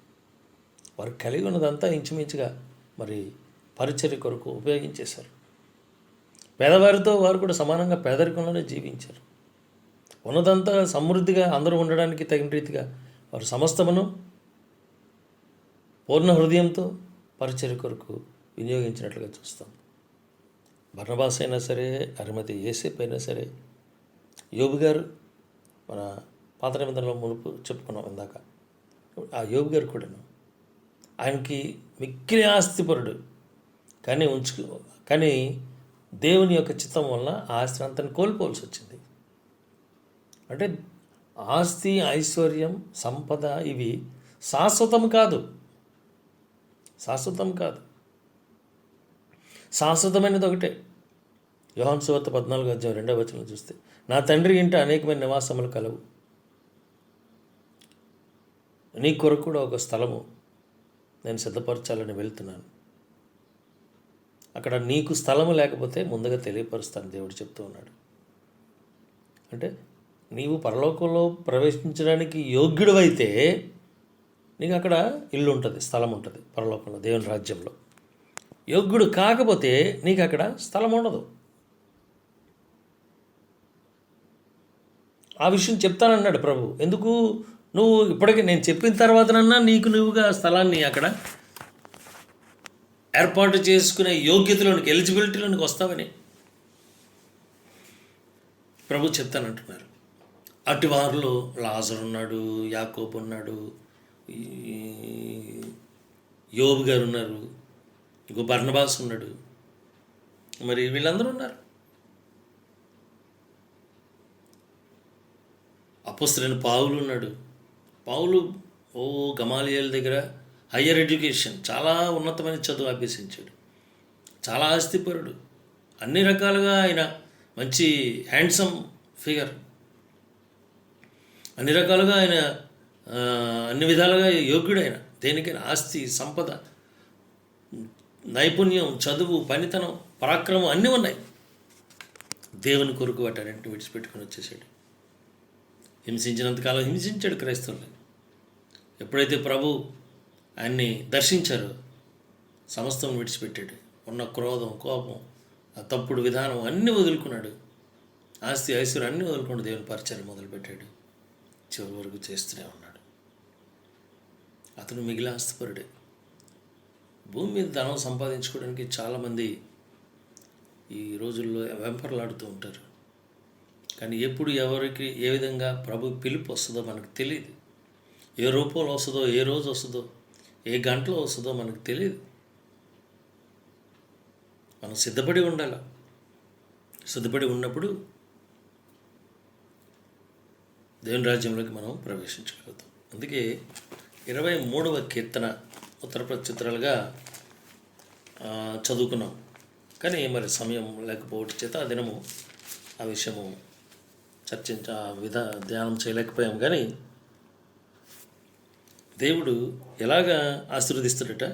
వారు కలిగి ఉన్నదంతా ఇంచుమించుగా పరిచర్య కొరకు ఉపయోగించేశారు. పేదవారితో వారు కూడా సమానంగా పేదరికంలోనే జీవించారు. ఉన్నదంతా సమృద్ధిగా అందరూ ఉండడానికి తగిన రీతిగా వారు సమస్తమును పూర్ణ హృదయంతో పరిచర్య కొరకు వినియోగించినట్లుగా చూస్తాం. బర్నబాస్ అయినా సరే, అరిమతయి యోసేపు అయినా సరే, యోబు గారు మన పాత నిబంధనలో మునుపు చెప్పుకున్నాం ఇందాక, ఆ యోబు గారు కూడాను ఆయనకి మిక్కిలి ఆస్తిపరుడు, కానీ దేవుని యొక్క చిత్తం వలన ఆ ఆస్తిని అంతని కోల్పోవలసి వచ్చింది. అంటే ఆస్తి, ఐశ్వర్యం, సంపద ఇవి శాశ్వతం కాదు. శాశ్వతమైనది ఒకటే. యోహాను సువార్త 14వ అధ్యాయం 2వ వచనం చూస్తే, నా తండ్రి ఇంట అనేకమైన నివాసములు కలవు, నీ కొరకు కూడా ఒక స్థలము నేను సిద్ధపరచాలని వెళ్తున్నాను. అక్కడ నీకు స్థలము లేకపోతే ముందుగా తెలియపరుస్తాను దేవుడు చెప్తూ ఉన్నాడు. అంటే నీవు పరలోకంలో ప్రవేశించడానికి యోగ్యుడివైతే నీకు అక్కడ ఇల్లు ఉంటుంది, స్థలం ఉంటుంది పరలోకంలో, దేవుని రాజ్యంలో. యోగ్యుడు కాకపోతే నీకు అక్కడ స్థలం ఉండదు. ఆ విషయం చెప్తానన్నాడు ప్రభు. ఎందుకు? నువ్వు ఇప్పటికీ నేను చెప్పిన తర్వాతనన్నా నువ్వుగా స్థలాన్ని అక్కడ ఏర్పాటు చేసుకునే యోగ్యతలోనికి, ఎలిజిబిలిటీలోనికి వస్తావని ప్రభు చెప్తానంటున్నారు. అటు వారిలో లాజరు ఉన్నాడు, యాకోబు ఉన్నాడు, యోబు గారు ఉన్నారు, ఇంకో బర్నబాస్ ఉన్నాడు, మరి వీళ్ళందరూ ఉన్నారు. అపోస్తలుడైన పౌలు ఉన్నాడు. పౌలు గమాలియేల్ దగ్గర హయ్యర్ ఎడ్యుకేషన్, చాలా ఉన్నతమైన చదువు అభ్యసించాడు, చాలా ఆస్తిపరుడు, అన్ని రకాలుగా ఆయన మంచి హ్యాండ్సమ్ ఫిగర్, అన్ని రకాలుగా ఆయన అన్ని విధాలుగా యోగ్యుడైన, దేనికైనా ఆస్తి, సంపద, నైపుణ్యం, చదువు, పనితనం, పరాక్రమం అన్నీ ఉన్నాయి. దేవుని కొరకు వాటన్నింటిని విడిచిపెట్టుకుని వచ్చేసాడు. హింసించినంతకాలం హింసించాడు క్రైస్తవుల్ని. ఎప్పుడైతే ప్రభు ఆయన్ని దర్శించారో సమస్తం విడిచిపెట్టాడు. ఉన్న క్రోధం, కోపం, ఆ తప్పుడు విధానం అన్నీ వదులుకున్నాడు. ఆస్తి, ఐశ్వర్యం అన్నీ వదులుకుని దేవుని పరిచయం మొదలుపెట్టాడు. చివరి వరకు చేస్తూనే ఉన్నాడు. అతను మిగిలిన ఆస్తిపరుడే. భూమి మీద ధనం సంపాదించుకోవడానికి చాలామంది ఈ రోజుల్లో వెంపర్లాడుతూ ఉంటారు. కానీ ఎప్పుడు ఎవరికి ఏ విధంగా ప్రభు పిలుపు వస్తుందో మనకు తెలియదు. ఏ రూపంలో వస్తుందో, ఏ రోజు వస్తుందో, ఏ గంటలో వస్తుందో మనకు తెలియదు. మనం సిద్ధపడి ఉండాలి. సిద్ధపడి ఉన్నప్పుడు దేవుని రాజ్యంలోకి మనం ప్రవేశించగలుగుతాం. అందుకే 23వ కీర్తన ఉత్తర ప్రత్యుత్తరాలుగా చదువుకున్నాం. కానీ మరి సమయం లేకపోవడం చేత ఆ దినము ఆ విషయము ధ్యానం చేయలేకపోయాం. కానీ దేవుడు ఎలాగా ఆశీర్వదిస్తాడట?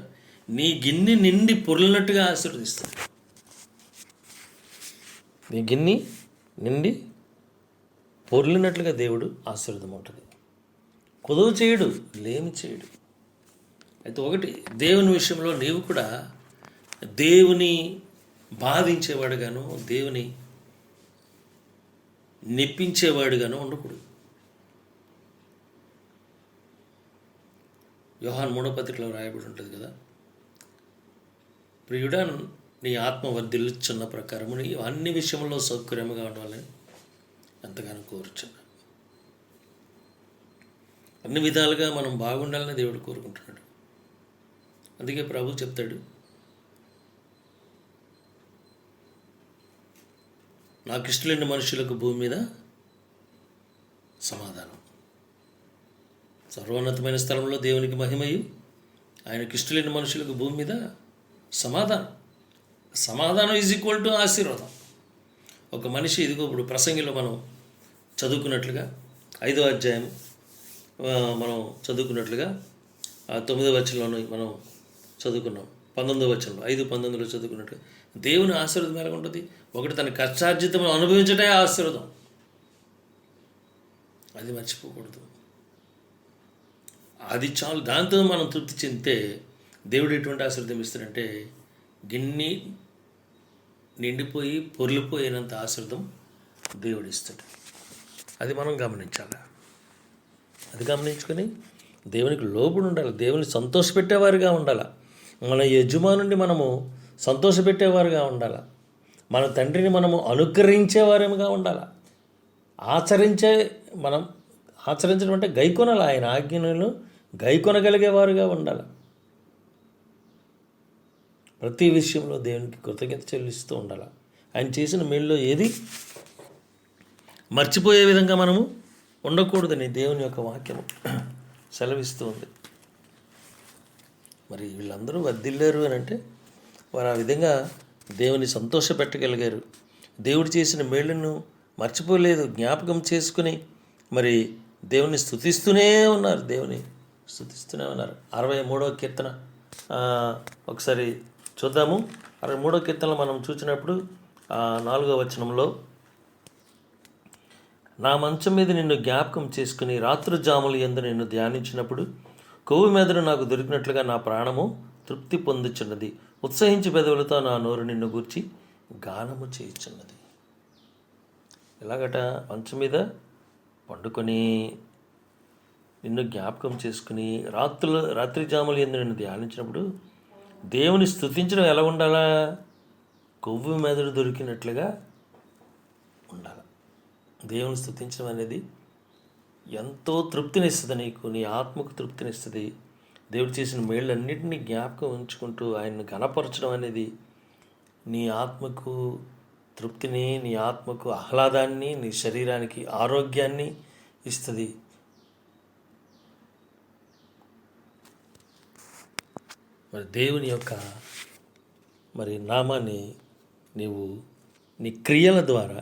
నీ గిన్నె నిండి పొర్లినట్టుగా ఆశీర్వదిస్తాడు. నీ గిన్నె నిండి పొర్లినట్లుగా దేవుడు ఆశీర్వాదం ఉంటుంది. కొదువు చేయడు, లేమి చేయడు. అయితే ఒకటి, దేవుని విషయంలో నీవు కూడా దేవుని బాధించేవాడుగాను, దేవుని నెప్పించేవాడుగాను ఉండకూడదు. యోహాను 3వ పత్రికలో రాయబడి ఉంటుంది కదా, ప్రియుడా నీ ఆత్మ వర్ధిల్లుచున్న ప్రకారము నీ అన్ని విషయంలో సౌకర్యముగా ఉండాలని ఎంతగానో కోరుచున్నా. అన్ని విధాలుగా మనం బాగుండాలని దేవుడు కోరుకుంటున్నాడు. అందుకే ప్రభు చెప్తాడు, నాకు ఇష్టలేని మనుషులకు భూమి మీద సమాధానం. సర్వోన్నతమైన స్థలంలో దేవునికి మహిమయు, ఆయనకి ఇష్టలేని మనుషులకు భూమి మీద సమాధానం. సమాధానం ఈజ్ ఈక్వల్ టు ఆశీర్వాదం. ఒక మనిషి, ఇదిగో ఇప్పుడు ప్రసంగిలో మనం చదువుకున్నట్లుగా 5వ అధ్యాయం మనం చదువుకున్నట్లుగా 9వ వచనంలో మనం చదువుకున్నాం, 19వ వచనంలో 5:19లో చదువుకున్నట్లుగా దేవుని ఆశీర్వాదం ఎలా ఉంటుంది? ఒకటి, తన కష్టార్జితం అనుభవించటే ఆశీర్వాదం. అది మర్చిపోకూడదు. అది చాలు. దాంతో మనం తృప్తి చెందితే దేవుడు ఎటువంటి ఆశీర్వాదం ఇస్తాడంటే, గిన్నె నిండిపోయి పొర్లిపోయినంత ఆశీర్వాదం దేవుడు ఇస్తాడు. అది మనం గమనించాలి. అది గమనించుకొని దేవునికి లోబడి ఉండాలి. దేవుని సంతోషపెట్టేవారుగా ఉండాలి. మన యజమానుని మనము సంతోషపెట్టేవారుగా ఉండాలి. మన తండ్రిని మనము అనుకరించేవారేముగా ఉండాలి. మనం ఆచరించడం అంటే గైకొనాలి. ఆయన ఆజ్ఞలను గైకొనగలిగేవారుగా ఉండాలి. ప్రతి విషయంలో దేవునికి కృతజ్ఞత చెల్లిస్తూ ఉండాలి. ఆయన చేసిన మేలులో ఏది మర్చిపోయే విధంగా మనము ఉండకూడదని దేవుని యొక్క వాక్యము సెలవిస్తూ ఉంది. మరి వీళ్ళందరూ వర్ధిల్లారు అని అంటే వారు ఆ విధంగా దేవుని సంతోషపెట్టగలిగారు. దేవుడు చేసిన మేళ్ళను మర్చిపోలేదు, జ్ఞాపకం చేసుకుని మరి దేవుని స్తుతిస్తూనే ఉన్నారు, దేవుని స్తుతిస్తూనే ఉన్నారు. 63వ కీర్తన ఒకసారి చూద్దాము. 63వ కీర్తనలో మనం చూసినప్పుడు 4వ వచనంలో, నా మంచం మీద నిన్ను జ్ఞాపకం చేసుకుని రాత్రుజాములు యందు నిన్ను ధ్యానించినప్పుడు కొవ్వు మెదడు నాకు దొరికినట్లుగా నా ప్రాణము తృప్తి పొందుచున్నది. ఉత్సహించి పెదవులతో నా నోరు నిన్ను గూర్చి గానము చేయుచున్నది. ఎలాగట? మంచం మీద పండుకొని నిన్ను జ్ఞాపకం చేసుకుని రాత్రి జాములు యందు నిన్ను ధ్యానించినప్పుడు దేవుని స్తుతించడం ఎలా ఉండాలా? కొవ్వు మెదడు దొరికినట్లుగా ఉండాలి. దేవుని స్తుతించడం అనేది ఎంతో తృప్తినిస్తుంది. నీకు, నీ ఆత్మకు తృప్తినిస్తుంది. దేవుడు చేసిన మేళ్ళన్నింటినీ జ్ఞాపకం ఉంచుకుంటూ ఆయన్ని ఘనపరచడం అనేది నీ ఆత్మకు తృప్తిని, నీ ఆత్మకు ఆహ్లాదాన్ని, నీ శరీరానికి ఆరోగ్యాన్ని ఇస్తుంది. మరి దేవుని యొక్క నామాన్ని నీవు నీ క్రియల ద్వారా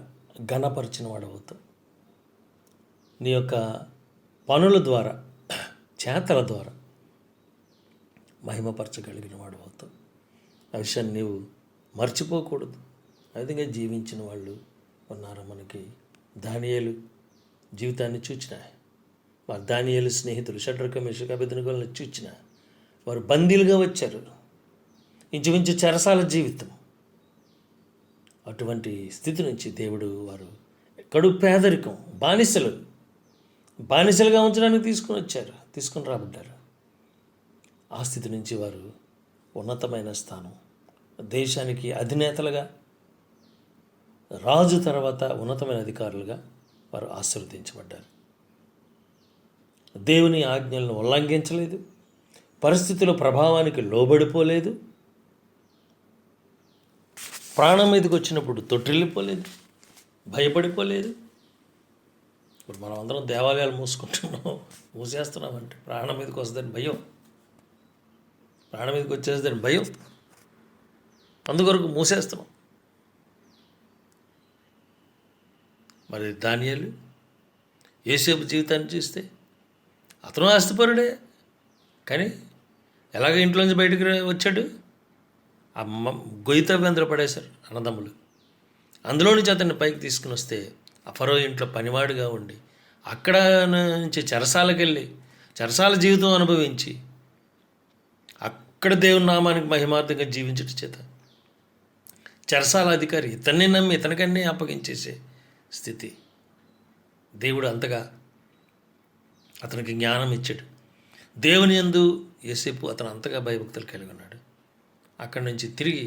ఘనపరిచిన వాడవుతావు. నీ యొక్క పనుల ద్వారా, చేతల ద్వారా మహిమపరచగలిగిన వాడు అవుతావు. ఆ విషయాన్ని నీవు మర్చిపోకూడదు. ఆ విధంగా జీవించిన వాళ్ళు ఉన్నారు. మనకి దానియేలు జీవితాన్ని చూచిన వారు, దానియేలు స్నేహితులు షడ్రక మేషక అబేద్నెగోలను చూచిన వారు బందీలుగా వచ్చారు. ఇంచుమించు చెరసాల జీవితం. అటువంటి స్థితి నుంచి దేవుడు వారు కడు పేదరికం, బానిసలుగా ఉంచడానికి తీసుకుని రాబడ్డారు. ఆ స్థితి నుంచి వారు ఉన్నతమైన స్థానం, దేశానికి అధినేతలుగా, రాజు తర్వాత ఉన్నతమైన అధికారులుగా వారు ఆశీర్వదించబడ్డారు. దేవుని ఆజ్ఞలను ఉల్లంఘించలేదు, పరిస్థితుల ప్రభావానికి లోబడిపోలేదు, ప్రాణం మీదకి వచ్చినప్పుడు తొట్టిల్లిపోలేదు, భయపడిపోలేదు. ఇప్పుడు మనం అందరం దేవాలయాలు మూసేస్తున్నామంటే ప్రాణం మీదకి వస్తుందని భయం, ప్రాణం మీదకి వచ్చేస్తుందని భయం, అందుకొరకు మూసేస్తున్నాం. మరి దానియేలు, యోసేపు జీవితాన్ని చూస్తే అతను ఆస్తిపరుడే, కానీ ఎలాగ ఇంట్లోంచి బయటకు వచ్చాడు? ఆ గొయ్యితవ్వేంద్ర పడేశారు అన్నదమ్ములు. అందులో నుంచి అతన్ని పైకి తీసుకుని వస్తే ఆ ఫరో ఇంట్లో పనివాడుగా ఉండి, అక్కడ నుంచి చెరసాలకు వెళ్ళి చెరసాల జీవితం అనుభవించి అక్కడ దేవుని నామానికి మహిమార్థంగా జీవించడం చేత చెరసాల అధికారి ఇతన్ని నమ్మి ఇతనికన్నీ అప్పగించేసే స్థితి. దేవుడు అంతగా అతనికి జ్ఞానం ఇచ్చాడు. దేవుని యందు యోసేపు అతను అంతగా భయభక్తులు కలిగి ఉన్నాడు. అక్కడి నుంచి తిరిగి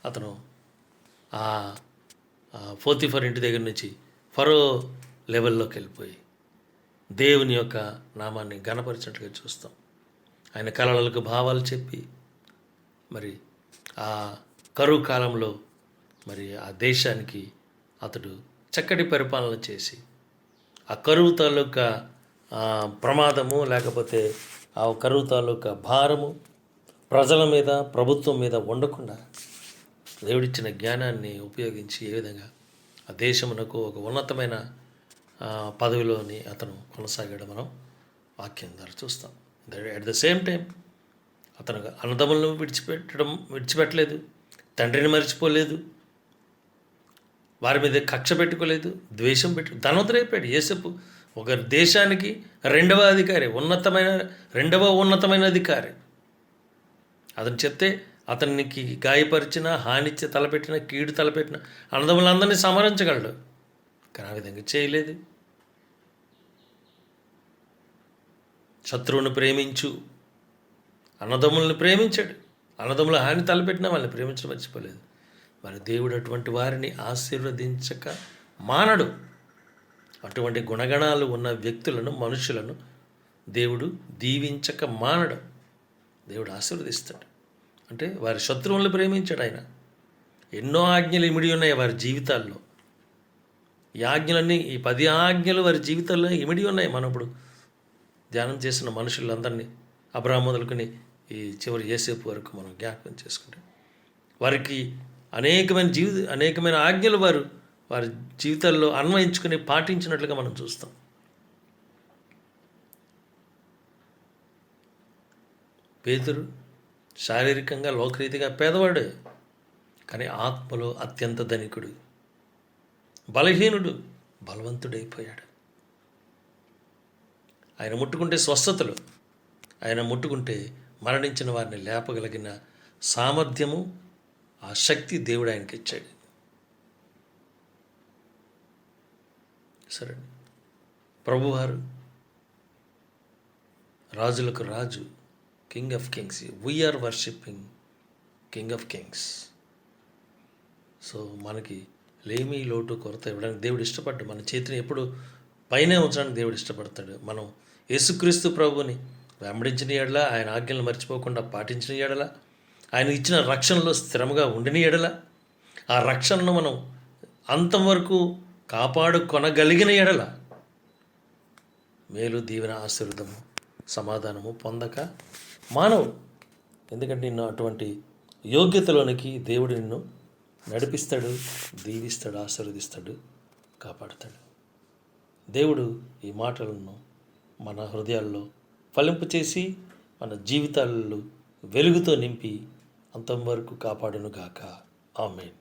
అతను ఆ పోతీఫర్ ఇంటి దగ్గర నుంచి ఫరో లెవెల్లోకి వెళ్ళిపోయి దేవుని యొక్క నామాన్ని ఘనపరిచినట్లుగా చూస్తాం. ఆయన కలలకు భావాలు చెప్పి మరి ఆ కరువు కాలంలో మరి ఆ దేశానికి అతడు చక్కటి పరిపాలన చేసి ఆ కరువు తాలూకా ప్రమాదము, లేకపోతే ఆ కరువు తాలూకా భారము ప్రజల మీద, ప్రభుత్వం మీద ఉండకుండా దేవుడిచ్చిన జ్ఞానాన్ని ఉపయోగించి ఏ విధంగా ఆ దేశమునకు ఒక ఉన్నతమైన పదవిలోని అతను కొనసాగాడు మనం వాక్యం ద్వారా చూస్తాం. అట్ ద సేమ్ టైం అతను అన్నదమ్ములను విడిచిపెట్టలేదు, తండ్రిని మర్చిపోలేదు, వారి మీద కక్ష పెట్టుకోలేదు, ద్వేషం ధనవంతుడైపోయాడు. యోసేపు ఒక దేశానికి రెండవ ఉన్నతమైన అధికారి. అతను చెప్తే అతనికి గాయపరిచిన, హానిచ్చే తలపెట్టిన, కీడు తలపెట్టిన అన్నదమ్ములందరినీ సంహరించగలడు. కానీ ఆ విధంగా చేయలేదు. శత్రువుని ప్రేమించు, అన్నదమ్ములను ప్రేమించాడు. అన్నదమ్ముల హాని తలపెట్టిన వాళ్ళని ప్రేమించడం మర్చిపోలేదు. మరి దేవుడు అటువంటి వారిని ఆశీర్వదించక మానడు. అటువంటి గుణగణాలు ఉన్న వ్యక్తులను, మనుషులను దేవుడు దీవించక మానడు. దేవుడు ఆశీర్వదిస్తాడు. అంటే వారి శత్రువులను ప్రేమించాడు ఆయన. ఎన్నో ఆజ్ఞలు ఇమిడి ఉన్నాయి వారి జీవితాల్లో. ఈ ఆజ్ఞలన్నీ, ఈ 10 ఆజ్ఞలు వారి జీవితాల్లో ఇమిడి ఉన్నాయి. మనం ఇప్పుడు ధ్యానం చేసిన మనుషులందరినీ, అబ్రహాము మొదలుకొని ఈ చివరి యోసేపు వరకు మనం జ్ఞాపకం చేసుకుంటాం. వారికి అనేకమైన ఆజ్ఞలు వారి జీవితాల్లో అన్వయించుకుని పాటించినట్లుగా మనం చూస్తాం. పేతురు శారీరకంగా లోకరీతిగా పేదవాడే, కానీ ఆత్మలో అత్యంత ధనికుడు. బలహీనుడు బలవంతుడైపోయాడు. ఆయన ముట్టుకుంటే స్వస్థతలు, ఆయన ముట్టుకుంటే మరణించిన వారిని లేపగలిగిన సామర్థ్యము, ఆ శక్తి దేవుడు ఆయనకి ఇచ్చాడు. సరే, ప్రభువారు రాజులకు రాజు, king of kings. We're worshipping king of kings. So మనకి లేమి, లోటు, కొరత ఇవ్వడానికి దేవుడు ఇష్టపడ్డాడు. మన చేతిని ఎప్పుడు పైనే ఉంచడానికి దేవుడు ఇష్టపడతాడు. మనం యేసుక్రీస్తు ప్రభువుని వెంబడించిన ఎడల, ఆయన ఆజ్ఞలను మర్చిపోకుండా పాటించిన ఎడల, ఆయన ఇచ్చిన రక్షణలో స్థిరంగా ఉండిన ఎడల, ఆ రక్షణను మనం అంతం వరకు కాపాడుకొనగలిగిన ఎడల మేలు, దీవెన, ఆశీర్వాదము, సమాధానము పొందక మానవు. ఎందుకంటే నిన్ను అటువంటి యోగ్యతలోనికి దేవుడు నిన్ను నడిపిస్తాడు, దీవిస్తాడు, ఆశీర్వదిస్తాడు, కాపాడుతాడు. దేవుడు ఈ మాటలను మన హృదయాల్లో ఫలింపచేసి మన జీవితాలలో వెలుగుతో నింపి అంతం వరకు కాపాడునుగాక. ఆమేన్.